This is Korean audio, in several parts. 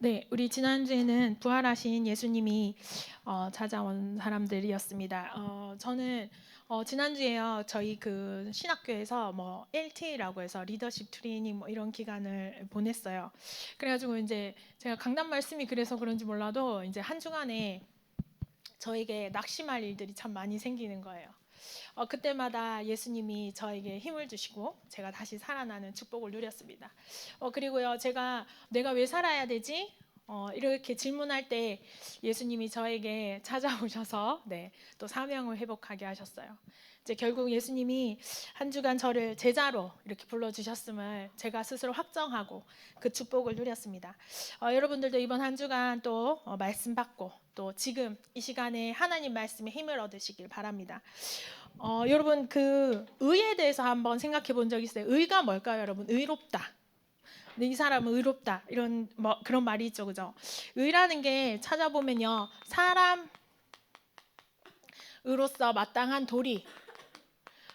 네, 우리 지난주에는 부활하신 예수님이 찾아온 사람들이었습니다. 저는 지난주에요, 저희 그 신학교에서 뭐 LT라고 해서 리더십 트레이닝 뭐 이런 기간을 보냈어요. 그래가지고 이제 제가 강단 말씀이 그래서 그런지 몰라도 이제 한 주간에 저에게 낙심할 일들이 참 많이 생기는 거예요. 그때마다 예수님이 저에게 힘을 주시고 제가 다시 살아나는 축복을 누렸습니다. 그리고요, 제가 내가 왜 살아야 되지? 이렇게 질문할 때 예수님이 저에게 찾아오셔서 또 사명을 회복하게 하셨어요. 이제 결국 예수님이 한 주간 저를 제자로 이렇게 불러주셨음을 제가 스스로 확정하고 그 축복을 누렸습니다. 여러분들도 이번 한 주간 또 말씀 받고 또 지금 이 시간에 하나님 말씀에 힘을 얻으시길 바랍니다. 여러분 그 의에 대해서 한번 생각해 본 적 있어요? 의가 뭘까요, 여러분? 의롭다. 근데 이 사람은 의롭다. 이런 뭐 그런 말이 있죠, 그죠? 의라는 게 찾아보면요, 사람으로서 마땅한 도리.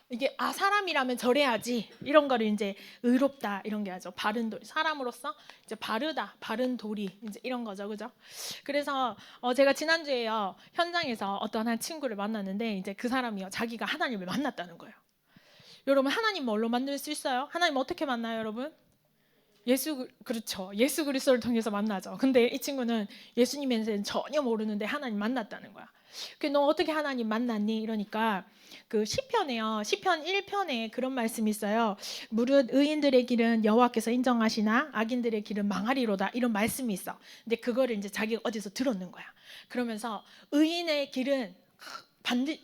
이게 사람이라면 저래야지 이런 거를 이제 의롭다 이런 게 하죠. 바른 도리. 사람으로서 이제 바르다, 바른 도리 이제 이런 거죠, 그죠? 그래서 제가 지난주에요, 현장에서 어떤 한 친구를 만났는데 이제 그 사람이요, 자기가 하나님을 만났다는 거예요. 여러분, 하나님 뭘로 만날 수 있어요? 하나님 어떻게 만나요, 여러분? 그렇죠. 예수 그리스도를 통해서 만나죠. 근데 이 친구는 예수님에 대해서는 전혀 모르는데 하나님 만났다는 거야. 너 어떻게 하나님 만났니? 이러니까 그 시편에요, 시편 1편에 그런 말씀이 있어요. 무릇 의인들의 길은 여호와께서 인정하시나 악인들의 길은 망하리로다, 이런 말씀이 있어. 근데 그거를 이제 자기가 어디서 들었는 거야. 그러면서 의인의 길은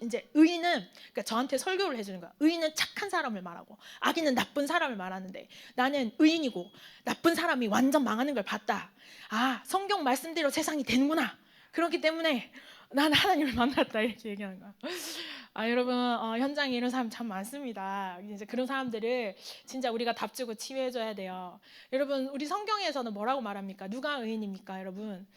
이제 의인은, 그러니까 저한테 설교를 해주는 거야. 의인은 착한 사람을 말하고 악인은 나쁜 사람을 말하는데 나는 의인이고 나쁜 사람이 완전 망하는 걸 봤다. 성경 말씀대로 세상이 되는구나. 그렇기 때문에 난 하나님을 만났다, 이렇게 얘기하는 거야. 여러분, 현장에 이런 사람 참 많습니다. 이제 그런 사람들을 진짜 우리가 답주고 치유해줘야 돼요. 여러분, 우리 성경에서는 뭐라고 말합니까? 누가 의인입니까, 여러분?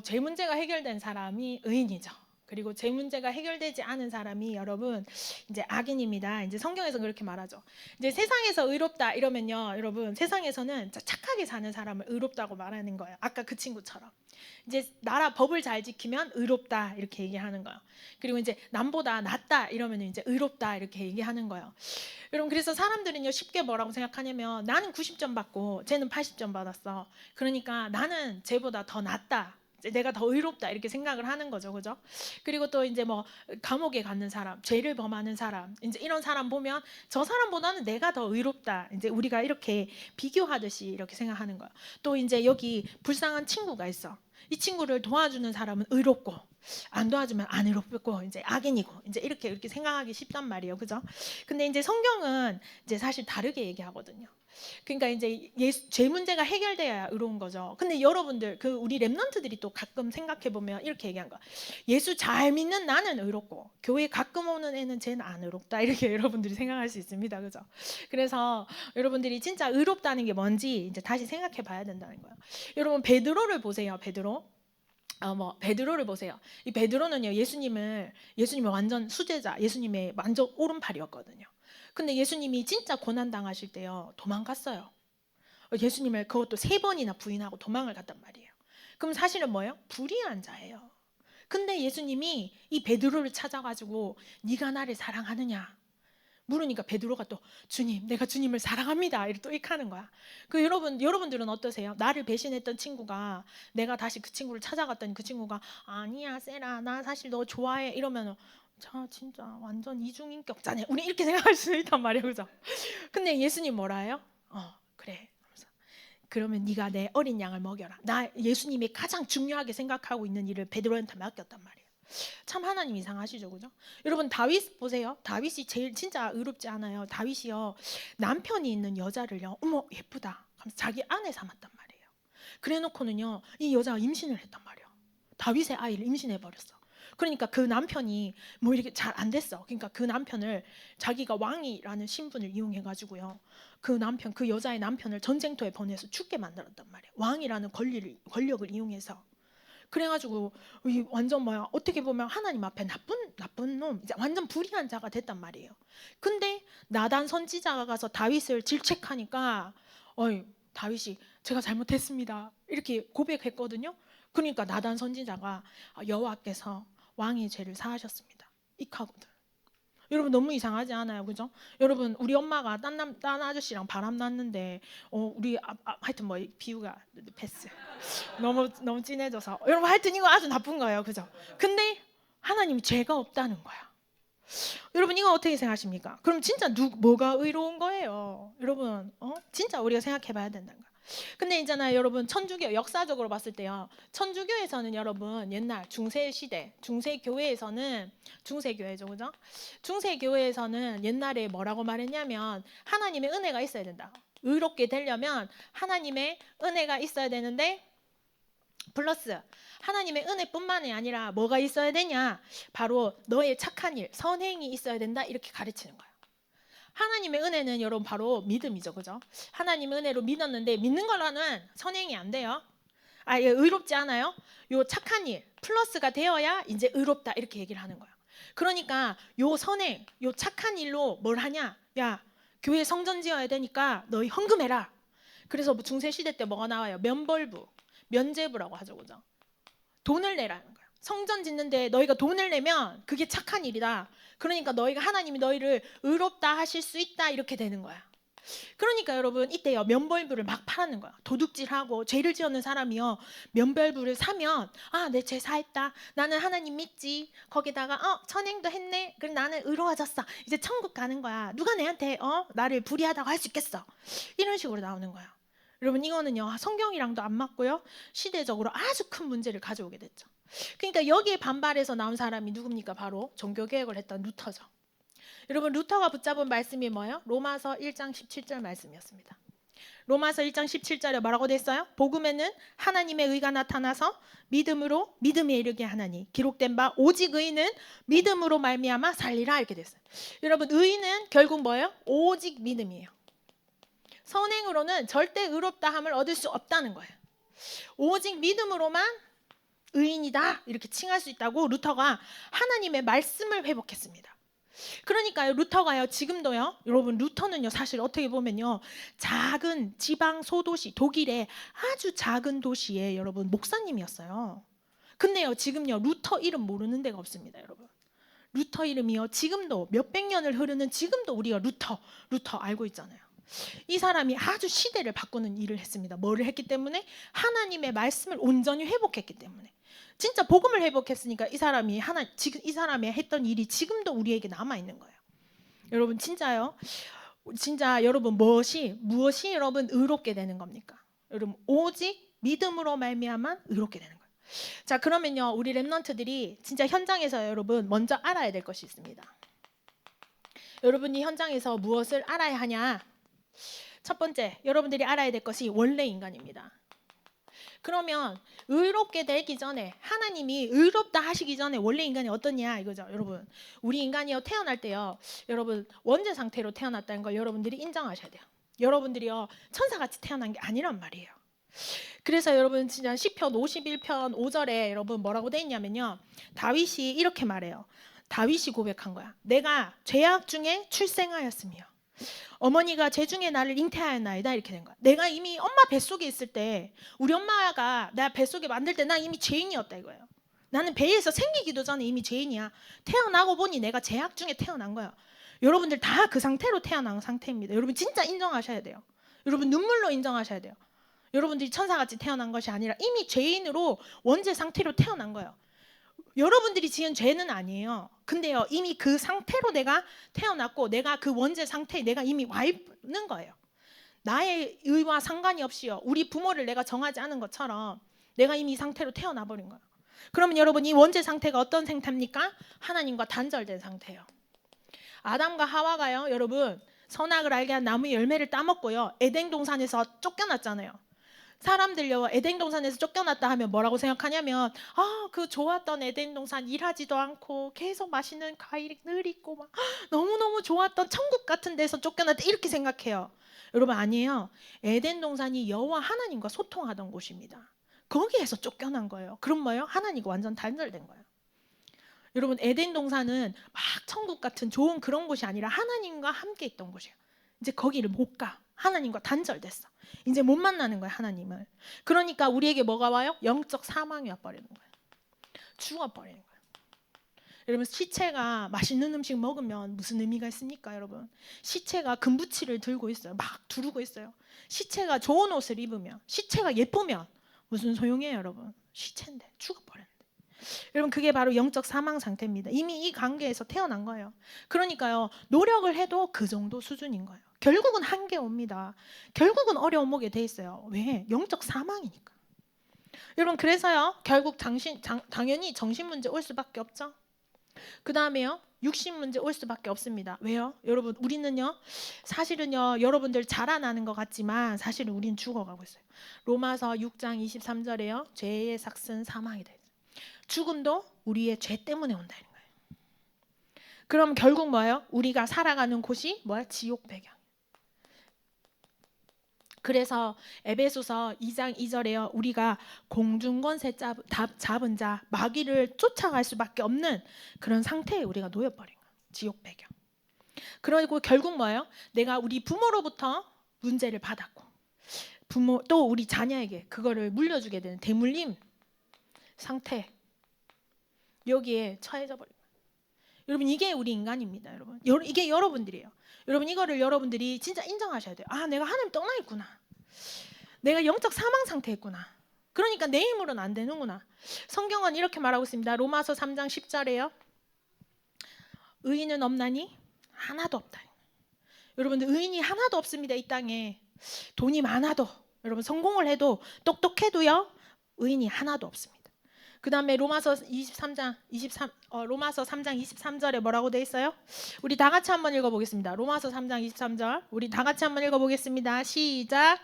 죄 문제가 해결된 사람이 의인이죠. 그리고 죄 문제가 해결되지 않은 사람이 여러분 이제 악인입니다. 이제 성경에서 그렇게 말하죠. 이제 세상에서 의롭다 이러면요, 여러분, 세상에서는 착하게 사는 사람을 의롭다고 말하는 거예요. 아까 그 친구처럼 이제 나라 법을 잘 지키면 의롭다 이렇게 얘기하는 거예요. 그리고 이제 남보다 낫다 이러면 이제 의롭다 이렇게 얘기하는 거예요. 여러분, 그래서 사람들은요 쉽게 뭐라고 생각하냐면 나는 90점 받고 쟤는 80점 받았어. 그러니까 나는 쟤보다 더 낫다. 내가 더 의롭다 이렇게 생각을 하는 거죠, 그죠? 그리고 또 이제 뭐 감옥에 가는 사람, 죄를 범하는 사람, 이제 이런 사람 보면 저 사람보다는 내가 더 의롭다. 이제 우리가 이렇게 비교하듯이 이렇게 생각하는 거야. 또 이제 여기 불쌍한 친구가 있어. 이 친구를 도와주는 사람은 의롭고 안 도와주면 안 의롭고 이제 악인이고 이제 이렇게 생각하기 쉽단 말이에요, 그죠? 근데 이제 성경은 이제 사실 다르게 얘기하거든요. 그러니까 이제 죄 문제가 해결돼야 의로운 거죠. 근데 여러분들 그 우리 랩런트들이 또 가끔 생각해 보면 이렇게 얘기한 거야. 예수 잘 믿는 나는 의롭고 교회 가끔 오는 애는 쟤는 안 의롭다, 이렇게 여러분들이 생각할 수 있습니다, 그죠? 그래서 여러분들이 진짜 의롭다는 게 뭔지 이제 다시 생각해 봐야 된다는 거예요. 여러분, 베드로를 보세요, 베드로. 베드로를 보세요. 이 베드로는요, 예수님의 완전 수제자, 예수님의 완전 오른팔이었거든요. 근데 예수님이 진짜 고난 당하실 때요, 도망갔어요. 예수님을 그것도 3번이나 부인하고 도망을 갔단 말이에요. 그럼 사실은 뭐예요? 불의한 자예요. 근데 예수님이 이 베드로를 찾아가지고 네가 나를 사랑하느냐 물으니까 베드로가 또 주님, 내가 주님을 사랑합니다, 이렇게 또 하는 거야. 여러분들은 어떠세요? 나를 배신했던 친구가 내가 다시 그 친구를 찾아갔더니 그 친구가 아니야 세라, 나 사실 너 좋아해 이러면 자 진짜 완전 이중인격자네, 우리 이렇게 생각할 수 있단 말이에요, 그죠? 근데 예수님 뭐라 해요? 그래, 그러면 네가 내 어린 양을 먹여라. 나 예수님이 가장 중요하게 생각하고 있는 일을 베드로한테 맡겼단 말이에요. 참 하나님 이상하시죠, 그죠? 여러분, 다윗 보세요. 다윗이 제일 진짜 의롭지 않아요? 다윗이요, 남편이 있는 여자를요, 어머 예쁘다 하면서 자기 아내 삼았단 말이에요. 그래놓고는요, 이 여자가 임신을 했단 말이에요. 다윗의 아이를 임신해 버렸어. 그러니까 그 남편이 뭐 이렇게 잘 안 됐어. 그러니까 그 남편을 자기가 왕이라는 신분을 이용해 가지고요, 그 여자의 남편을 전쟁터에 보내서 죽게 만들었단 말이에요. 왕이라는 권력을 이용해서. 그래가지고 완전 뭐야, 어떻게 보면 하나님 앞에 나쁜 놈, 이제 완전 불의한 자가 됐단 말이에요. 근데 나단 선지자가 가서 다윗을 질책하니까 다윗이 제가 잘못했습니다 이렇게 고백했거든요. 그러니까 나단 선지자가 여호와께서 왕의 죄를 사하셨습니다 익하거든. 여러분 너무 이상하지 않아요? 그죠? 여러분 우리 엄마가 딴 아저씨랑 바람 났는데 우리 하여튼 뭐 비유가 패스 너무 진해져서 여러분 하여튼 이거 아주 나쁜 거예요. 그죠? 근데 하나님이 죄가 없다는 거야. 여러분 이거 어떻게 생각하십니까? 그럼 진짜 뭐가 의로운 거예요? 여러분 진짜 우리가 생각해 봐야 된다는 거야. 근데 있잖아요 여러분 천주교 역사적으로 봤을 때요 천주교에서는 여러분 옛날 중세시대 중세교회에서는 중세교회죠 그죠? 중세교회에서는 옛날에 뭐라고 말했냐면 하나님의 은혜가 있어야 된다. 의롭게 되려면 하나님의 은혜가 있어야 되는데 플러스 하나님의 은혜뿐만이 아니라 뭐가 있어야 되냐? 바로 너의 착한 일, 선행이 있어야 된다 이렇게 가르치는 거예요. 하나님의 은혜는 여러분 바로 믿음이죠. 그죠? 하나님의 은혜로 믿었는데 믿는 거로는 선행이 안 돼요. 의롭지 않아요? 요 착한 일 플러스가 되어야 이제 의롭다 이렇게 얘기를 하는 거예요. 그러니까 요 선행, 요 착한 일로 뭘 하냐? 야, 교회 성전 지어야 되니까 너희 헌금해라. 그래서 뭐 중세 시대 때 뭐가 나와요? 면벌부, 면제부라고 하죠. 그죠? 돈을 내라는 거예요. 성전 짓는데 너희가 돈을 내면 그게 착한 일이다. 그러니까 너희가 하나님이 너희를 의롭다 하실 수 있다 이렇게 되는 거야. 그러니까 여러분 이때요 면벌부를 막 팔았는 거야. 도둑질하고 죄를 지었는 사람이요 면벌부를 사면 내 죄 사했다. 나는 하나님 믿지. 거기다가 선행도 했네. 그럼 나는 의로워졌어. 이제 천국 가는 거야. 누가 내한테 나를 불의하다고 할 수 있겠어. 이런 식으로 나오는 거야. 여러분 이거는요 성경이랑도 안 맞고요 시대적으로 아주 큰 문제를 가져오게 됐죠. 그러니까 여기에 반발해서 나온 사람이 누굽니까? 바로 종교개혁을 했던 루터죠. 여러분 루터가 붙잡은 말씀이 뭐예요? 로마서 1장 17절 말씀이었습니다. 로마서 1장 17절에 뭐라고 됐어요? 복음에는 하나님의 의가 나타나서 믿음으로 믿음에 이르게 하나니 기록된 바 오직 의인은 믿음으로 말미암아 살리라 이렇게 됐어요. 여러분 의인은 결국 뭐예요? 오직 믿음이에요. 선행으로는 절대 의롭다함을 얻을 수 없다는 거예요. 오직 믿음으로만 의인이다 이렇게 칭할 수 있다고 루터가 하나님의 말씀을 회복했습니다. 그러니까요 루터가요 지금도요 여러분 루터는요 사실 어떻게 보면요 작은 지방 소도시 독일의 아주 작은 도시에 여러분 목사님이었어요. 근데요 지금요 루터 이름 모르는 데가 없습니다. 여러분 루터 이름이요 지금도 몇백 년을 흐르는 지금도 우리가 루터 알고 있잖아요. 이 사람이 아주 시대를 바꾸는 일을 했습니다. 뭐를 했기 때문에? 하나님의 말씀을 온전히 회복했기 때문에. 진짜 복음을 회복했으니까 이 사람이 지금 이 사람이 했던 일이 지금도 우리에게 남아 있는 거예요. 여러분 진짜요? 진짜 여러분 무엇이 여러분 의롭게 되는 겁니까? 여러분 오직 믿음으로 말미암아 의롭게 되는 거예요. 자 그러면요 우리 렘넌트들이 진짜 현장에서 여러분 먼저 알아야 될 것이 있습니다. 여러분이 현장에서 무엇을 알아야 하냐? 첫 번째 여러분들이 알아야 될 것이 원래 인간입니다. 그러면 의롭게 되기 전에 하나님이 의롭다 하시기 전에 원래 인간이 어떠냐 이거죠. 여러분 우리 인간이요 태어날 때요 여러분 원죄 상태로 태어났다는 걸 여러분들이 인정하셔야 돼요. 여러분들이요 천사같이 태어난 게 아니란 말이에요. 그래서 여러분 진짜 시편 51편 5절에 여러분 뭐라고 돼 있냐면요 다윗이 이렇게 말해요. 다윗이 고백한 거야. 내가 죄악 중에 출생하였으며 어머니가 죄중에 나를 잉태하였나이다 이렇게 된 거야. 내가 이미 엄마 뱃속에 있을 때 우리 엄마가 나 뱃속에 만들 때 나 이미 죄인이었다 이거예요. 나는 배에서 생기기도 전에 이미 죄인이야. 태어나고 보니 내가 죄악 중에 태어난 거야. 여러분들 다 그 상태로 태어난 상태입니다. 여러분 진짜 인정하셔야 돼요. 여러분 눈물로 인정하셔야 돼요. 여러분들이 천사같이 태어난 것이 아니라 이미 죄인으로 원죄 상태로 태어난 거예요. 여러분들이 지은 죄는 아니에요. 근데요 이미 그 상태로 내가 태어났고 내가 그 원죄 상태에 내가 이미 와 있는 거예요. 나의 의와 상관이 없이요 우리 부모를 내가 정하지 않은 것처럼 내가 이미 이 상태로 태어나 버린 거예요. 그러면 여러분 이 원죄 상태가 어떤 상태입니까? 하나님과 단절된 상태예요. 아담과 하와가요 여러분 선악을 알게 한 나무의 열매를 따먹고요 에덴 동산에서 쫓겨났잖아요. 사람들요 에덴 동산에서 쫓겨났다 하면 뭐라고 생각하냐면 그 좋았던 에덴 동산 일하지도 않고 계속 맛있는 과일이 늘 있고 막 너무너무 좋았던 천국 같은 데서 쫓겨났다 이렇게 생각해요. 여러분 아니에요. 에덴 동산이 여호와 하나님과 소통하던 곳입니다. 거기에서 쫓겨난 거예요. 그럼 뭐예요? 하나님과 완전 단절된 거예요. 여러분 에덴 동산은 막 천국 같은 좋은 그런 곳이 아니라 하나님과 함께 있던 곳이에요. 이제 거기를 못 가. 하나님과 단절됐어. 이제 못 만나는 거야, 하나님을. 그러니까 우리에게 뭐가 와요? 영적 사망이 와버리는 거예요. 죽어버리는 거예요. 여러분, 시체가 맛있는 음식 먹으면 무슨 의미가 있습니까, 여러분? 시체가 금부치를 들고 있어요. 막 두르고 있어요. 시체가 좋은 옷을 입으면, 시체가 예쁘면 무슨 소용이에요, 여러분? 시체인데 죽어버렸는데. 여러분, 그게 바로 영적 사망 상태입니다. 이미 이 관계에서 태어난 거예요. 그러니까요, 노력을 해도 그 정도 수준인 거예요. 결국은 한계 옵니다. 결국은 어려움 오게 돼 있어요. 왜? 영적 사망이니까. 여러분, 그래서요, 결국 당연히 정신 문제 올 수밖에 없죠. 그 다음에요, 육신 문제 올 수밖에 없습니다. 왜요? 여러분, 우리는요, 사실은요, 여러분들 자라나는 것 같지만 사실은 우리는 죽어가고 있어요. 로마서 6장 23절에요, 죄의 삭은 사망이다. 죽음도 우리의 죄 때문에 온다는 거예요. 그럼 결국 뭐예요? 우리가 살아가는 곳이 뭐야? 지옥 배경. 그래서 에베소서 2장 2절에요. 우리가 공중권세 잡은 자, 마귀를 쫓아갈 수밖에 없는 그런 상태에 우리가 놓여버린 거예요. 지옥 배경. 그리고 결국 뭐예요? 내가 우리 부모로부터 문제를 받았고, 부모 또 우리 자녀에게 그거를 물려주게 되는 대물림 상태, 여기에 처해져 버린 거예요. 여러분, 이게 우리 인간입니다. 여러분, 이게 여러분들이에요. 여러분, 이거를 여러분들이 진짜 인정하셔야 돼요. 아, 내가 하나님 떠나 있구나. 내가 영적 사망 상태에 있구나. 그러니까 내 힘으로는 안 되는구나. 성경은 이렇게 말하고 있습니다. 로마서 3장 10절에요. 의인은 없나니? 하나도 없다. 여러분들, 의인이 하나도 없습니다. 이 땅에. 돈이 많아도, 여러분 성공을 해도, 똑똑해도요, 의인이 하나도 없습니다. 그 다음에 로마서 3장 23절에 뭐라고 돼 있어요? 우리 다 같이 한번 읽어보겠습니다. 로마서 3장 23절 우리 다 같이 한번 읽어보겠습니다. 시작.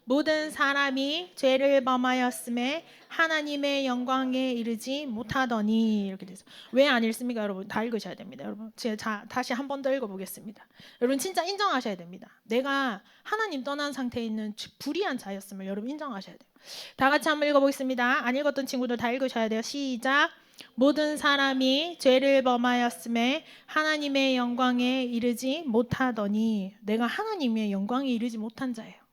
모든 사람이 죄를 범하였음에 하나님의 영광에 이르지 못하더니, 이렇게 돼서 왜 안 읽습니까? 여러분, 다 읽으셔야 됩니다. 여러분, 제가 다시 한 번 더 읽어보겠습니다. 여러분, 진짜 인정하셔야 됩니다. 내가 하나님 떠난 상태에 있는 불의한 자였음을 여러분 인정하셔야 돼요. 다 같이 한번 읽어보겠습니다. 안 읽었던 친구들 다 읽으셔야 돼요. 시작. 모든 사람이 죄를 범하였음에 하나님의 영광에 이르지 못하더니, 내가 하나님의 영광에 이르지 못한 자예요.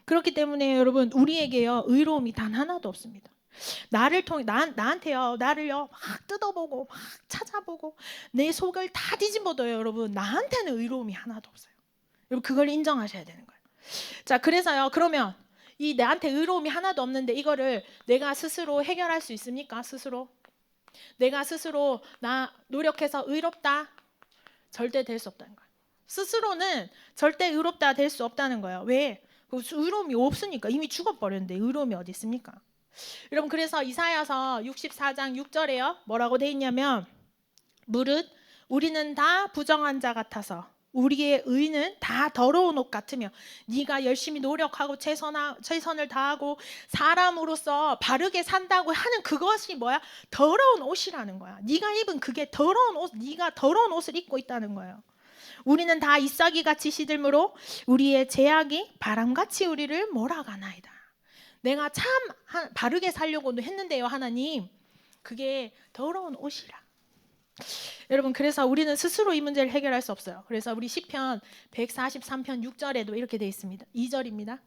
그렇기 때문에 여러분, 우리에게요, 의로움이 단 하나도 없습니다. 나를 통해 나한테요, 나를요 막 뜯어보고 막 찾아보고 내 속을 다 뒤집어도요, 여러분, 나한테는 의로움이 하나도 없어요. 여러분, 그걸 인정하셔야 되는 거예요. 자, 그래서요, 그러면 이 나한테 의로움이 하나도 없는데 이거를 내가 스스로 해결할 수 있습니까? 스스로 내가 스스로 나 노력해서 의롭다? 절대 될 수 없다는 거예요. 스스로는 절대 의롭다 될 수 없다는 거예요. 왜? 의로움이 없으니까. 이미 죽어버렸는데 의로움이 어디 있습니까? 여러분, 그래서 이사야서 64장 6절에요, 뭐라고 돼 있냐면, 무릇 우리는 다 부정한 자 같아서 우리의 의는 다 더러운 옷 같으며, 네가 열심히 노력하고 최선을 다하고 사람으로서 바르게 산다고 하는 그것이 뭐야? 더러운 옷이라는 거야. 네가 입은 그게 더러운 옷, 네가 더러운 옷을 입고 있다는 거예요. 우리는 다 잎사귀같이 시들므로 우리의 제약이 바람같이 우리를 몰아가나이다. 내가 참 바르게 살려고도 했는데요, 하나님, 그게 더러운 옷이라. 여러분, 그래서 우리는 스스로 이 문제를 해결할 수 없어요. 그래서 우리 시편 143편 6절에도 이렇게 돼 있습니다. 2절입니다.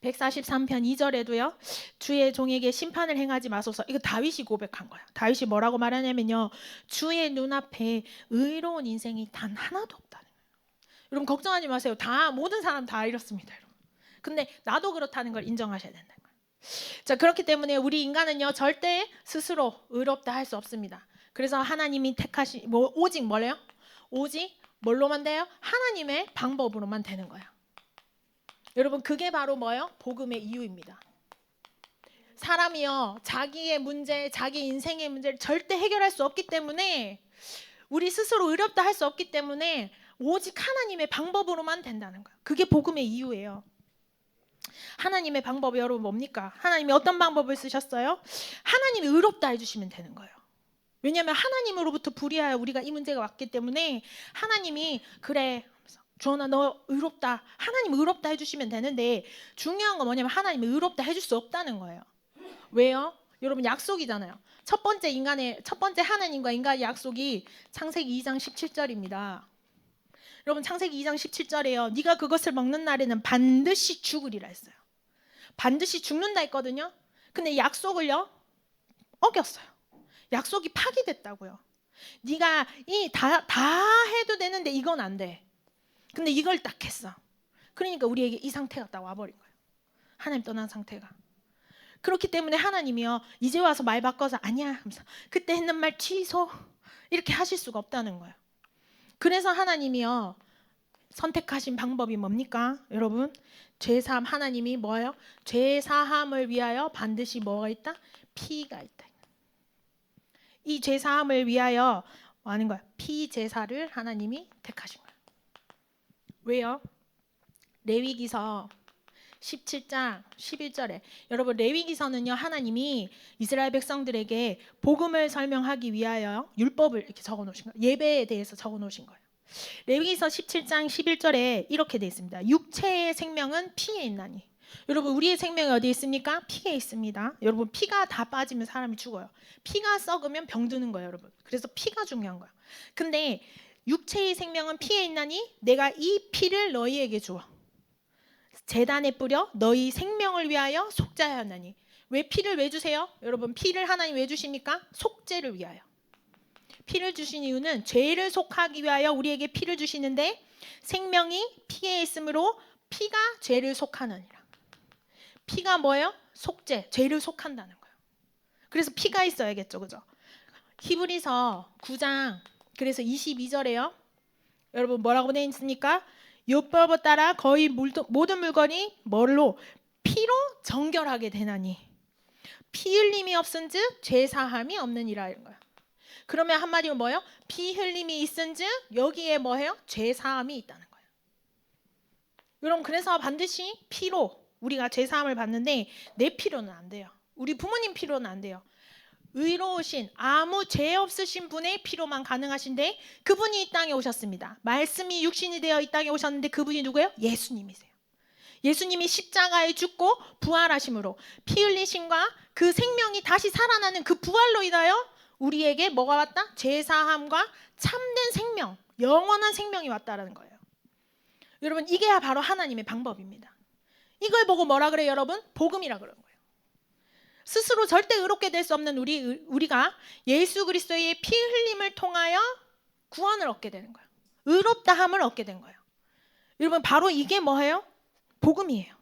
143편 2절에도요, 주의 종에게 심판을 행하지 마소서. 이거 다윗이 고백한 거야. 다윗이 뭐라고 말하냐면요, 주의 눈앞에 의로운 인생이 단 하나도 없다는 거예요. 여러분, 걱정하지 마세요. 모든 사람 다 이렇습니다, 여러분. 근데 나도 그렇다는 걸 인정하셔야 된다는 거예요. 자, 그렇기 때문에 우리 인간은요, 절대 스스로 의롭다 할 수 없습니다. 그래서 하나님이 택하신 오직 뭐래요? 오직 뭘로만 돼요? 하나님의 방법으로만 되는 거예요. 여러분, 그게 바로 뭐예요? 복음의 이유입니다. 사람이요, 자기의 문제, 자기 인생의 문제를 절대 해결할 수 없기 때문에, 우리 스스로 의롭다 할 수 없기 때문에 오직 하나님의 방법으로만 된다는 거예요. 그게 복음의 이유예요. 하나님의 방법이 여러분 뭡니까? 하나님이 어떤 방법을 쓰셨어요? 하나님이 의롭다 해주시면 되는 거예요. 왜냐하면 하나님으로부터 불의하여 우리가 이 문제가 왔기 때문에 하나님이, 그래 주원아 너 의롭다, 하나님 의롭다 해주시면 되는데, 중요한 건 뭐냐면 하나님이 의롭다 해줄 수 없다는 거예요. 왜요? 여러분, 약속이잖아요. 첫 번째 하나님과 인간의 약속이 창세기 2장 17절입니다. 여러분 창세기 2장 17절에요. 네가 그것을 먹는 날에는 반드시 죽으리라 했어요. 반드시 죽는다 했거든요. 근데 약속을요 어겼어요. 약속이 파기됐다고요. 네가 다 해도 되는데 이건 안 돼. 근데 이걸 딱 했어. 그러니까 우리에게 이 상태가 딱 와버린 거예요. 하나님 떠난 상태가. 그렇기 때문에 하나님이요 이제 와서 말 바꿔서 아니야 하면서 그때 했는 말 취소 이렇게 하실 수가 없다는 거예요. 그래서 하나님이요 선택하신 방법이 뭡니까? 여러분 죄사함 하나님이 뭐예요? 죄사함을 위하여 반드시 뭐가 있다? 피가 있다. 이 죄사함을 위하여 뭐 하는 거야? 피제사를 하나님이 택하신 거예요. 왜요? 레위기서 17장 11절에 여러분 레위기서는요 하나님이 이스라엘 백성들에게 복음을 설명하기 위하여 율법을 이렇게 적어 놓으신 거예요. 예배에 대해서 적어 놓으신 거예요. 레위기서 17장 11절에 이렇게 되어 있습니다. 육체의 생명은 피에 있나니. 여러분 우리의 생명이 어디에 있습니까? 피에 있습니다. 여러분 피가 다 빠지면 사람이 죽어요. 피가 썩으면 병드는 거예요 여러분. 그래서 피가 중요한 거예요. 근데 육체의 생명은 피에 있나니 내가 이 피를 너희에게 주어 제단에 뿌려 너희 생명을 위하여 속죄하였나니. 왜 피를 왜 주세요? 여러분 피를 하나님 왜 주십니까? 속죄를 위하여. 피를 주신 이유는 죄를 속하기 위하여 우리에게 피를 주시는데 생명이 피에 있으므로 피가 죄를 속하느니라. 피가 뭐예요? 속죄, 죄를 속한다는 거예요. 그래서 피가 있어야겠죠, 그죠? 히브리서 9장 그래서 22절에요. 여러분 뭐라고 되어 있습니까? 율법을 따라 거의 모든 물건이 뭘로? 피로 정결하게 되나니 피 흘림이 없은즉 죄 사함이 없느니라 이런 거예요. 그러면 한마디로 뭐예요? 피 흘림이 있은즉 여기에 뭐예요? 죄 사함이 있다는 거예요. 여러분 그래서 반드시 피로 우리가 죄 사함을 받는데 내 피로는 안 돼요. 우리 부모님 피로는 안 돼요. 의로우신 아무 죄 없으신 분의 피로만 가능하신데 그분이 이 땅에 오셨습니다. 말씀이 육신이 되어 이 땅에 오셨는데 그분이 누구예요? 예수님이세요. 예수님이 십자가에 죽고 부활하심으로 피 흘리심과 그 생명이 다시 살아나는 그 부활로 인하여 우리에게 뭐가 왔다? 죄사함과 참된 생명, 영원한 생명이 왔다라는 거예요. 여러분 이게 바로 하나님의 방법입니다. 이걸 보고 뭐라 그래요 여러분? 복음이라 그런 거예요. 스스로 절대 의롭게 될 수 없는 우리가 예수 그리스도의 피 흘림을 통하여 구원을 얻게 되는 거예요. 의롭다함을 얻게 된 거예요. 여러분 바로 이게 뭐예요? 복음이에요.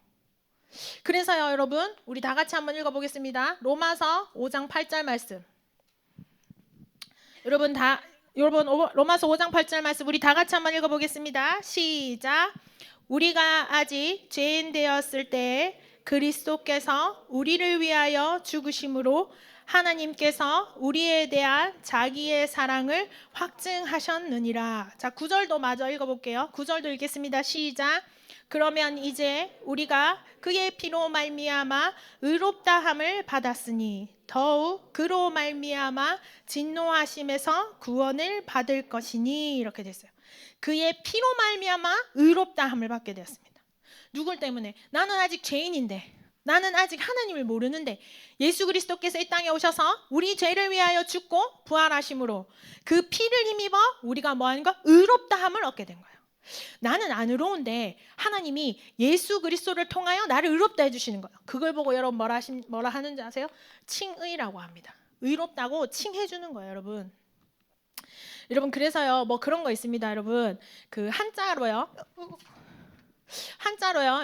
그래서요 여러분 우리 다 같이 한번 읽어보겠습니다. 로마서 5장 8절 말씀. 여러분 로마서 5장 8절 말씀 우리 다 같이 한번 읽어보겠습니다. 시작. 우리가 아직 죄인 되었을 때 그리스도께서 우리를 위하여 죽으심으로 하나님께서 우리에 대한 자기의 사랑을 확증하셨느니라. 자, 9절도 마저 읽어볼게요. 9절도 읽겠습니다. 시작. 그러면 이제 우리가 그의 피로 말미암아 의롭다함을 받았으니 더욱 그로 말미암아 진노하심에서 구원을 받을 것이니 이렇게 됐어요. 그의 피로 말미암아 의롭다함을 받게 되었습니다. 누굴 때문에? 나는 아직 죄인인데 나는 아직 하나님을 모르는데 예수 그리스도께서 이 땅에 오셔서 우리 죄를 위하여 죽고 부활하심으로 그 피를 힘입어 우리가 뭐하는 거? 의롭다함을 얻게 된 거예요. 나는 안 의로운데 하나님이 예수 그리스도를 통하여 나를 의롭다 해주시는 거예요. 그걸 보고 여러분 뭐라 하는지 아세요? 칭의라고 합니다. 의롭다고 칭해주는 거예요 여러분. 여러분 그래서요 뭐 그런 거 있습니다 여러분. 그 한자로요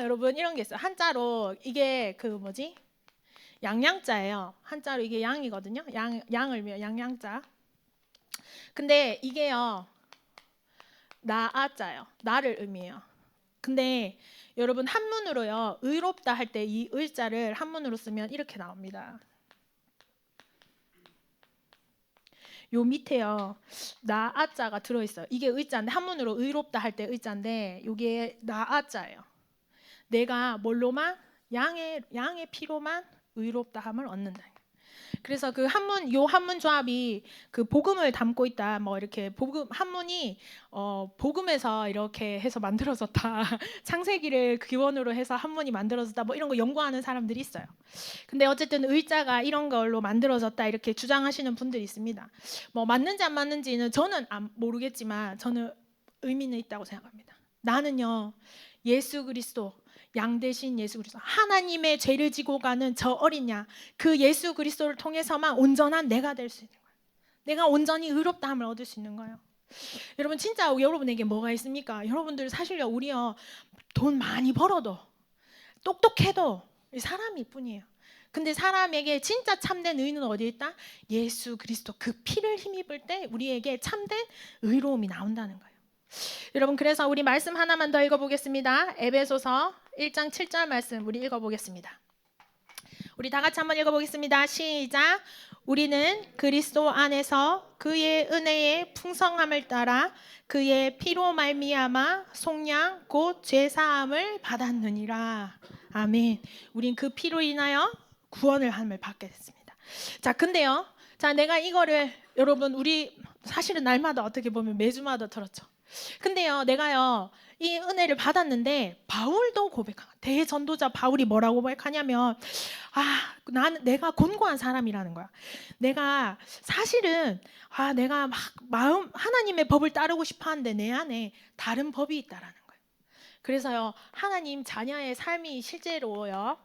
여러분 이런 게 있어요. 한자로 이게 그 뭐지? 양양자예요. 한자로 이게 양이거든요. 양을 의미해요. 양양자. 근데 이게요 나아자예요. 나를 의미해요. 근데 여러분 한문으로요 의롭다 할 때 이 의자를 한문으로 쓰면 이렇게 나옵니다. 요 밑에요 나아자가 들어있어요. 이게 의자인데 한문으로 의롭다 할 때 의자인데 이게 나아자예요. 내가 뭘로만 양의 피로만 의롭다함을 얻는다. 그래서 그 한문 조합이 그 복음을 담고 있다. 뭐 이렇게 복음 한문이 복음에서 이렇게 해서 만들어졌다. 창세기를 기원으로 해서 한문이 만들어졌다. 뭐 이런 거 연구하는 사람들이 있어요. 근데 어쨌든 의자가 이런 걸로 만들어졌다 이렇게 주장하시는 분들이 있습니다. 뭐 맞는지 안 맞는지는 저는 모르겠지만 저는 의미는 있다고 생각합니다. 나는요, 예수 그리스도, 양 대신 예수 그리스도, 하나님의 죄를 지고 가는 저 어린 양, 그 예수 그리스도를 통해서만 온전한 내가 될 수 있는 거예요. 내가 온전히 의롭다함을 얻을 수 있는 거예요. 여러분, 진짜 여러분에게 뭐가 있습니까? 여러분들 사실요, 우리요, 돈 많이 벌어도, 똑똑해도 사람일 뿐이에요. 근데 사람에게 진짜 참된 의는 어디에 있다? 예수 그리스도 그 피를 힘입을 때 우리에게 참된 의로움이 나온다는 거예요. 여러분, 그래서 우리 말씀 하나만 더 읽어보겠습니다. 에베소서 1장 7절 말씀 우리 읽어보겠습니다. 우리 다 같이 한번 읽어보겠습니다. 시작. 우리는 그리스도 안에서 그의 은혜의 풍성함을 따라 그의 피로 말미암아 속량 곧 죄사함을 받았느니라. 아멘. 우린 그 피로 인하여 구원을 함을 받게 됐습니다. 자, 근데요, 자, 내가 이거를 여러분, 우리 사실은 날마다 어떻게 보면 매주마다 들었죠. 근데요, 내가요, 이 은혜를 받았는데 바울도 고백한, 대전도자 바울이 뭐라고 고백하냐면, 나는 내가 곤고한 사람이라는 거야. 내가 사실은 내가 막 마음 하나님의 법을 따르고 싶어 하는데 내 안에 다른 법이 있다라는 거예요. 그래서요, 하나님 자녀의 삶이 실제로요,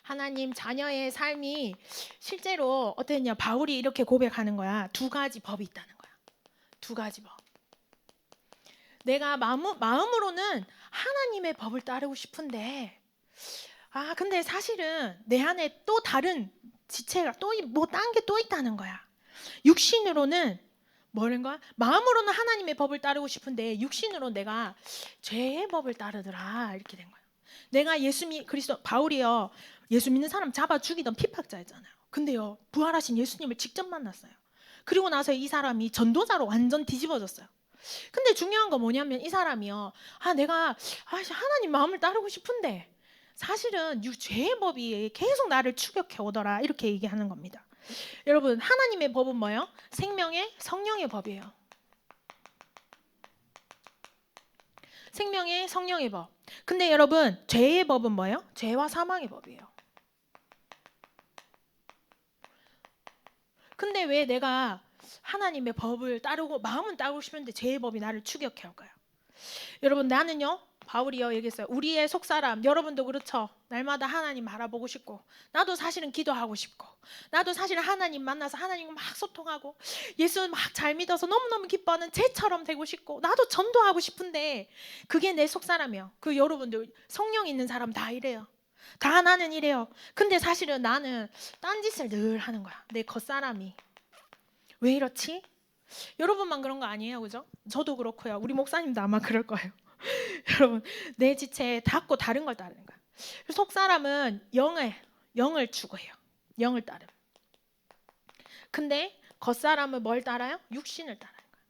하나님 자녀의 삶이 실제로 어땠냐, 바울이 이렇게 고백하는 거야. 두 가지 법이 있다는 거야. 두 가지 법. 내가 마음으로는 하나님의 법을 따르고 싶은데, 근데 사실은 내 안에 또 다른 지체가 또 뭐 딴 게 또 있다는 거야. 육신으로는 뭐란가? 마음으로는 하나님의 법을 따르고 싶은데 육신으로 내가 죄의 법을 따르더라, 이렇게 된 거야. 내가 그리스도, 바울이요, 예수 믿는 사람 잡아 죽이던 핍박자였잖아요. 근데요, 부활하신 예수님을 직접 만났어요. 그리고 나서 이 사람이 전도자로 완전 뒤집어졌어요. 근데 중요한 건 뭐냐면 이 사람이요, 내가 하나님 마음을 따르고 싶은데 사실은 죄의 법이 계속 나를 추격해 오더라, 이렇게 얘기하는 겁니다. 여러분, 하나님의 법은 뭐예요? 생명의 성령의 법이에요. 생명의 성령의 법. 근데 여러분, 죄의 법은 뭐예요? 죄와 사망의 법이에요. 근데 왜 내가 하나님의 법을 따르고 마음은 따르고 싶은데 죄의 법이 나를 추격해 올까요? 여러분, 나는요, 바울이요 얘기했어요. 우리의 속사람, 여러분도 그렇죠. 날마다 하나님 바라보고 싶고, 나도 사실은 기도하고 싶고, 나도 사실은 하나님 만나서 하나님과 막 소통하고 예수 막 잘 믿어서 너무너무 기뻐하는 쟤처럼 되고 싶고, 나도 전도하고 싶은데 그게 내 속사람이요. 그 여러분들 성령 있는 사람 다 이래요. 다 나는 이래요. 근데 사실은 나는 딴짓을 늘 하는 거야. 내 겉사람이. 왜 이렇지? 여러분만 그런 거 아니에요, 그죠? 저도 그렇고요. 우리 목사님도 아마 그럴 거예요. 여러분, 내 지체에 닿고 다른 걸 따르는 거야. 속 사람은 영을 추구해요. 영을 따름. 근데 겉 사람은 뭘 따라요? 육신을 따르는 거야.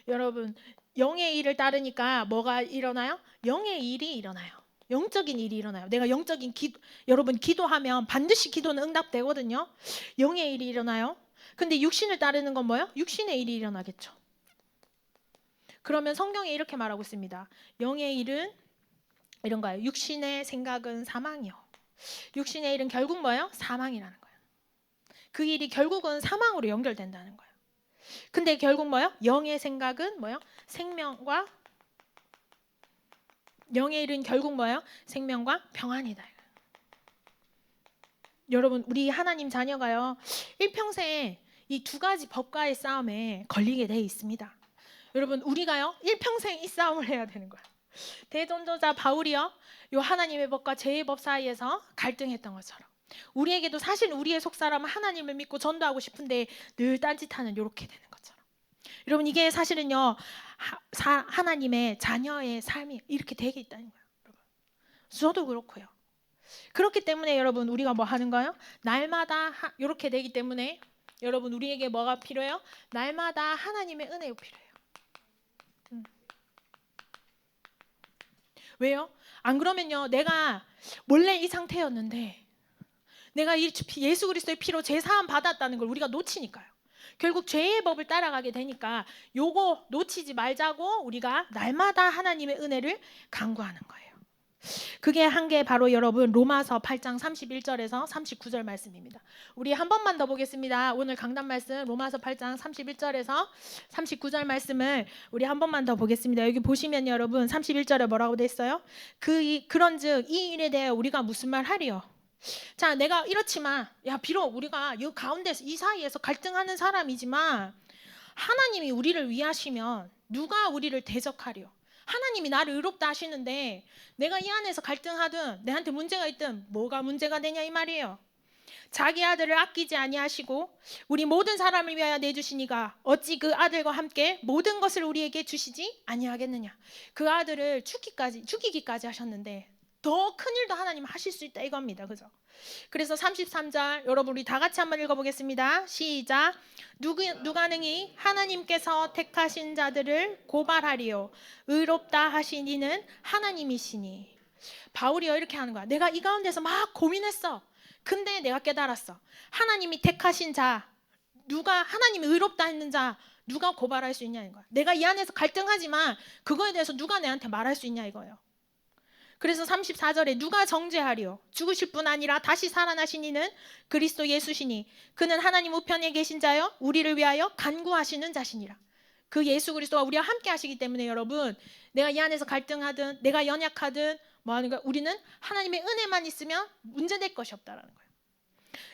여러분, 영의 일을 따르니까 뭐가 일어나요? 영의 일이 일어나요. 영적인 일이 일어나요. 내가 여러분 기도하면 반드시 기도는 응답되거든요. 영의 일이 일어나요. 근데 육신을 따르는 건 뭐예요? 육신의 일이 일어나겠죠. 그러면 성경에 이렇게 말하고 있습니다. 영의 일은 이런 거예요. 육신의 생각은 사망이요. 육신의 일은 결국 뭐예요? 사망이라는 거예요. 그 일이 결국은 사망으로 연결된다는 거예요. 근데 결국 뭐예요? 영의 생각은 뭐예요? 생명과, 영의 일은 결국 뭐예요? 생명과 평안이다. 여러분, 우리 하나님 자녀가요, 일평생 이 두 가지 법과의 싸움에 걸리게 돼 있습니다. 여러분, 우리가요, 일평생 이 싸움을 해야 되는 거야. 대전도자 바울이요, 요 하나님의 법과 죄의 법 사이에서 갈등했던 것처럼 우리에게도 사실 우리의 속사람은 하나님을 믿고 전도하고 싶은데 늘 딴짓하는 이렇게 되는 것처럼, 여러분, 이게 사실은요, 하나님의 자녀의 삶이 이렇게 되게 있다는 거예요. 여러분, 저도 그렇고요. 그렇기 때문에 여러분, 우리가 뭐 하는 거예요? 날마다 이렇게 되기 때문에 여러분, 우리에게 뭐가 필요해요? 날마다 하나님의 은혜가 필요해요. 왜요? 안 그러면요, 내가 원래 이 상태였는데 내가 예수 그리스도의 피로 죄 사함 받았다는 걸 우리가 놓치니까요. 결국 죄의 법을 따라가게 되니까 요거 놓치지 말자고 우리가 날마다 하나님의 은혜를 간구하는 거예요. 그게 한 게 바로 여러분 로마서 8장 31절에서 39절 말씀입니다. 우리 한 번만 더 보겠습니다. 오늘 강단 말씀 로마서 8장 31절에서 39절 말씀을 우리 한 번만 더 보겠습니다. 여기 보시면 여러분 31절에 뭐라고 돼 있어요? 그런즉 이 일에 대해 우리가 무슨 말 하리요? 자, 내가 이렇지만 야 비록 우리가 이 가운데서 이 사이에서 갈등하는 사람이지만 하나님이 우리를 위하시면 누가 우리를 대적하리요? 하나님이 나를 의롭다 하시는데 내가 이 안에서 갈등하든 내한테 문제가 있든 뭐가 문제가 되냐 이 말이에요. 자기 아들을 아끼지 아니하시고 우리 모든 사람을 위하여 내주시니가 어찌 그 아들과 함께 모든 것을 우리에게 주시지 아니하겠느냐. 그 아들을 죽이기까지 하셨는데 더 큰 일도 하나님 하실 수 있다 이겁니다. 그죠? 그래서 33절 여러분 우리 다 같이 한번 읽어보겠습니다. 시작. 누가 능히 하나님께서 택하신 자들을 고발하리요 의롭다 하신 이는 하나님이시니. 바울이요 이렇게 하는 거야. 내가 이 가운데서 막 고민했어. 근데 내가 깨달았어. 하나님이 택하신 자, 누가 하나님이 의롭다 했는 자 누가 고발할 수 있냐 이거야. 내가 이 안에서 갈등하지만 그거에 대해서 누가 내한테 말할 수 있냐 이거예요. 그래서 34절에 누가 정죄하리요? 죽으실 뿐 아니라 다시 살아나신 이는 그리스도 예수시니 그는 하나님 우편에 계신 자여 우리를 위하여 간구하시는 자시니라. 그 예수 그리스도가 우리와 함께 하시기 때문에 여러분 내가 이 안에서 갈등하든 내가 연약하든 뭐 하는 거야? 우리는 하나님의 은혜만 있으면 문제될 것이 없다라는 거예요.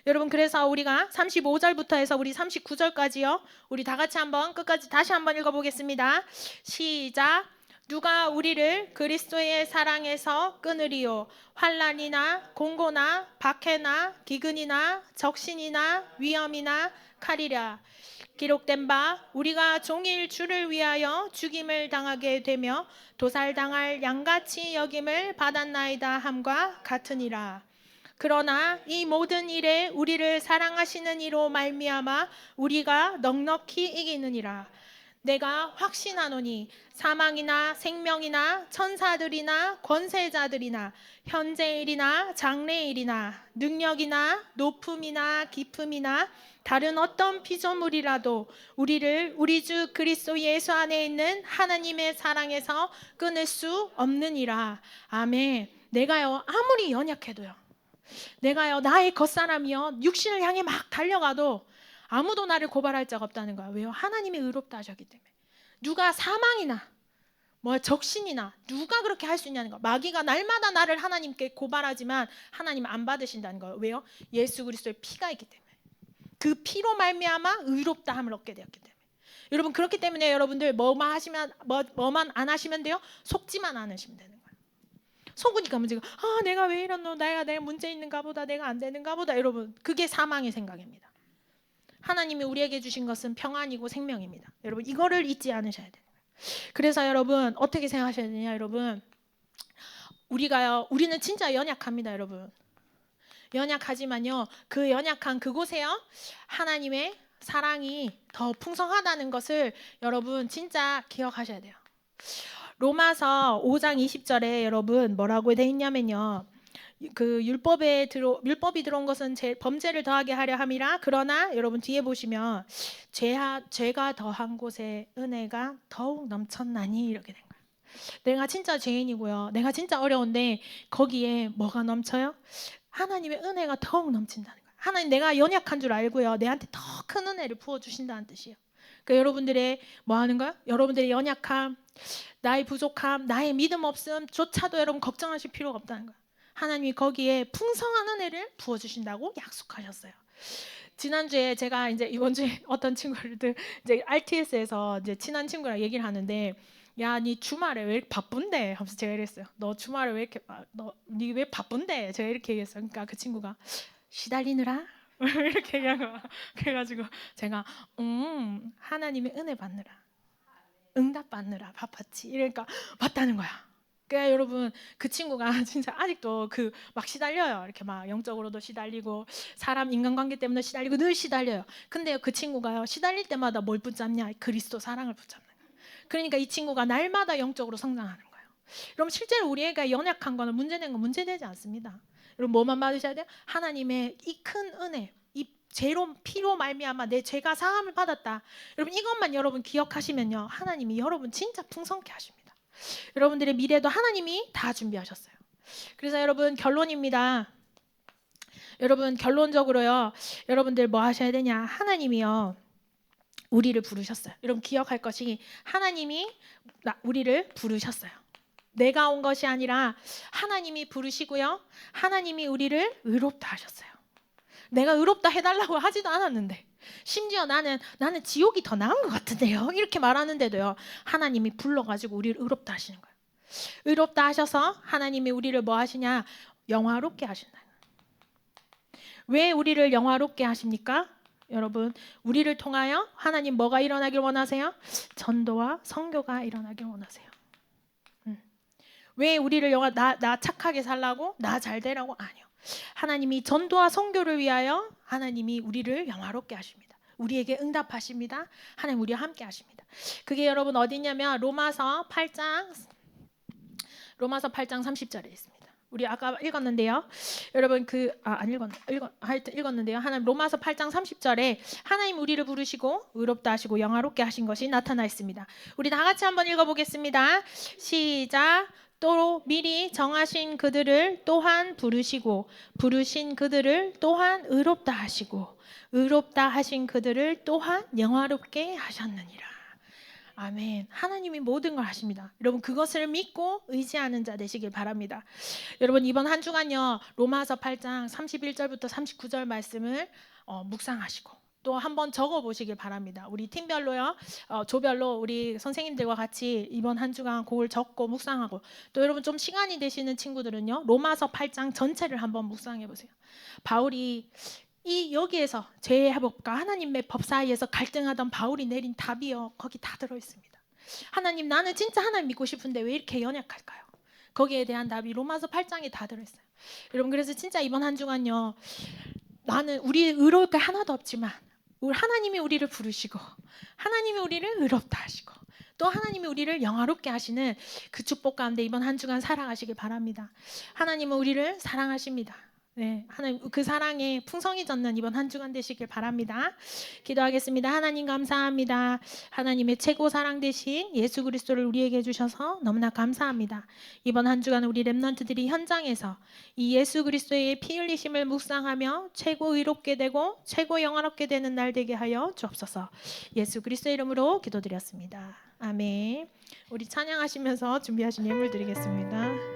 여러분 그래서 우리가 35절부터 해서 우리 39절까지요. 우리 다 같이 한번 끝까지 다시 한번 읽어보겠습니다. 시작. 누가 우리를 그리스도의 사랑에서 끊으리요? 환난이나 공고나 박해나 기근이나 적신이나 위험이나 칼이랴. 기록된 바 우리가 종일 주를 위하여 죽임을 당하게 되며 도살당할 양같이 여김을 받았나이다 함과 같으니라. 그러나 이 모든 일에 우리를 사랑하시는 이로 말미암아 우리가 넉넉히 이기느니라. 내가 확신하노니 사망이나 생명이나 천사들이나 권세자들이나 현재일이나 장래일이나 능력이나 높음이나 깊음이나 다른 어떤 피조물이라도 우리를 우리 주 그리스도 예수 안에 있는 하나님의 사랑에서 끊을 수 없느니라. 아멘. 내가요 아무리 연약해도요 내가요 나의 겉사람이요 육신을 향해 막 달려가도 아무도 나를 고발할 자가 없다는 거야. 왜요? 하나님이 의롭다 하셨기 때문에. 누가 사망이나 뭐 적신이나 누가 그렇게 할 수 있냐는 거야. 마귀가 날마다 나를 하나님께 고발하지만 하나님 안 받으신다는 거예요. 왜요? 예수 그리스도의 피가 있기 때문에. 그 피로 말미암아 의롭다함을 얻게 되었기 때문에. 여러분 그렇기 때문에 여러분들 뭐만 안 하시면 돼요? 속지만 않으시면 되는 거예요. 속으니까 문제가 내가 왜 이러노? 내가 문제 있는가 보다. 내가 안 되는가 보다. 여러분 그게 사망의 생각입니다. 하나님이 우리에게 주신 것은 평안이고 생명입니다. 여러분 이거를 잊지 않으셔야 돼요. 그래서 여러분 어떻게 생각하셔야 되냐 여러분. 우리는 진짜 연약합니다 여러분. 연약하지만요 그 연약한 그곳에요 하나님의 사랑이 더 풍성하다는 것을 여러분 진짜 기억하셔야 돼요. 로마서 5장 20절에 여러분 뭐라고 돼 있냐면요. 그 율법이 들어온 것은 범죄를 더하게 하려 함이라. 그러나 여러분 뒤에 보시면 죄가 더한 곳에 은혜가 더욱 넘쳤나니 이렇게 된 거예요. 내가 진짜 죄인이고요. 내가 진짜 어려운데 거기에 뭐가 넘쳐요? 하나님의 은혜가 더욱 넘친다는 거예요. 하나님 내가 연약한 줄 알고요. 내한테 더 큰 은혜를 부어주신다는 뜻이에요. 그러니까 여러분들의 뭐 하는 거야? 여러분들의 연약함, 나의 부족함, 나의 믿음 없음조차도 여러분 걱정하실 필요가 없다는 거예요. 하나님이 거기에 풍성한 은혜를 부어주신다고 약속하셨어요. 지난주에 제가 이제 이번 주에 어떤 친구들 이제 RTS에서 이제 친한 친구랑 얘기를 하는데 야, 니 주말에 왜 이렇게 바쁜데? 하면서 제가 이랬어요. 너 주말에 왜 이렇게 니 왜 바쁜데? 제가 이렇게 얘기했어요. 그러니까 그 친구가 시달리느라 이렇게 얘기한 거야. 그래가지고 제가 하나님의 은혜 받느라 응답 받느라 바빴지. 이러니까 맞다는 거야. 그러니까 여러분 그 친구가 진짜 아직도 그 막 시달려요. 이렇게 막 영적으로도 시달리고 사람 인간관계 때문에 시달리고 늘 시달려요. 근데 그 친구가요 시달릴 때마다 뭘 붙잡냐? 그리스도 사랑을 붙잡는 거예요. 그러니까 이 친구가 날마다 영적으로 성장하는 거예요. 여러분 실제로 우리가 연약한 거는 문제된 건 문제되지 않습니다. 여러분 뭐만 받으셔야 돼요? 하나님의 이 큰 은혜, 이 죄로 피로 말미암아 내 죄가 사함을 받았다. 여러분 이것만 여러분 기억하시면요 하나님이 여러분 진짜 풍성케 하십니다. 여러분들의 미래도 하나님이 다 준비하셨어요. 그래서 여러분 결론입니다. 여러분 결론적으로요. 여러분들 뭐 하셔야 되냐? 하나님이요. 우리를 부르셨어요. 여러분 기억할 것이 하나님이 우리를 부르셨어요. 내가 온 것이 아니라 하나님이 부르시고요. 하나님이 우리를 의롭다 하셨어요. 내가 의롭다 해달라고 하지도 않았는데 심지어 나는 지옥이 더 나은 것 같은데요. 이렇게 말하는데도요. 하나님이 불러가지고 우리를 의롭다 하시는 거예요. 의롭다 하셔서 하나님이 우리를 뭐 하시냐? 영화롭게 하신다. 왜 우리를 영화롭게 하십니까? 여러분 우리를 통하여 하나님 뭐가 일어나길 원하세요? 전도와 선교가 일어나길 원하세요. 왜 우리를 나 착하게 살라고? 나 잘 되라고? 아니요. 하나님이 전도와 선교를 위하여 하나님이 우리를 영화롭게 하십니다. 우리에게 응답하십니다. 하나님 우리와 함께 하십니다. 그게 여러분 어디냐면 로마서 8장 30절에 있습니다. 우리 아까 읽었는데요. 여러분 읽었는데요. 하나님 로마서 8장 30절에 하나님 우리를 부르시고 의롭다 하시고 영화롭게 하신 것이 나타나 있습니다. 우리 다 같이 한번 읽어보겠습니다. 시작. 또 미리 정하신 그들을 또한 부르시고 부르신 그들을 또한 의롭다 하시고 의롭다 하신 그들을 또한 영화롭게 하셨느니라. 아멘. 하나님이 모든 걸 하십니다. 여러분 그것을 믿고 의지하는 자 되시길 바랍니다. 여러분 이번 한 주간요. 로마서 8장 31절부터 39절 말씀을 묵상하시고 또 한번 적어보시길 바랍니다. 우리 팀별로요. 조별로 우리 선생님들과 같이 이번 한 주간 그걸 적고 묵상하고 또 여러분 좀 시간이 되시는 친구들은요. 로마서 8장 전체를 한번 묵상해보세요. 바울이 여기에서 죄의 회복과 하나님의 법 사이에서 갈등하던 바울이 내린 답이요. 거기 다 들어있습니다. 하나님 나는 진짜 하나님 믿고 싶은데 왜 이렇게 연약할까요? 거기에 대한 답이 로마서 8장에 다 들어있어요. 여러분 그래서 진짜 이번 한 주간요. 나는 우리 의로울 게 하나도 없지만 하나님이 우리를 부르시고 하나님이 우리를 의롭다 하시고 또 하나님이 우리를 영화롭게 하시는 그 축복 가운데 이번 한 주간 살아가시길 바랍니다. 하나님은 우리를 사랑하십니다. 네, 하나님 그 사랑에 풍성이 젖는 이번 한 주간 되시길 바랍니다. 기도하겠습니다. 하나님 감사합니다. 하나님의 최고 사랑 되신 예수 그리스도를 우리에게 주셔서 너무나 감사합니다. 이번 한 주간 우리 렘넌트들이 현장에서 이 예수 그리스도의 피 흘리심을 묵상하며 최고 의롭게 되고 최고 영화롭게 되는 날 되게 하여 주옵소서. 예수 그리스도의 이름으로 기도드렸습니다. 아멘. 우리 찬양하시면서 준비하신 예물 드리겠습니다.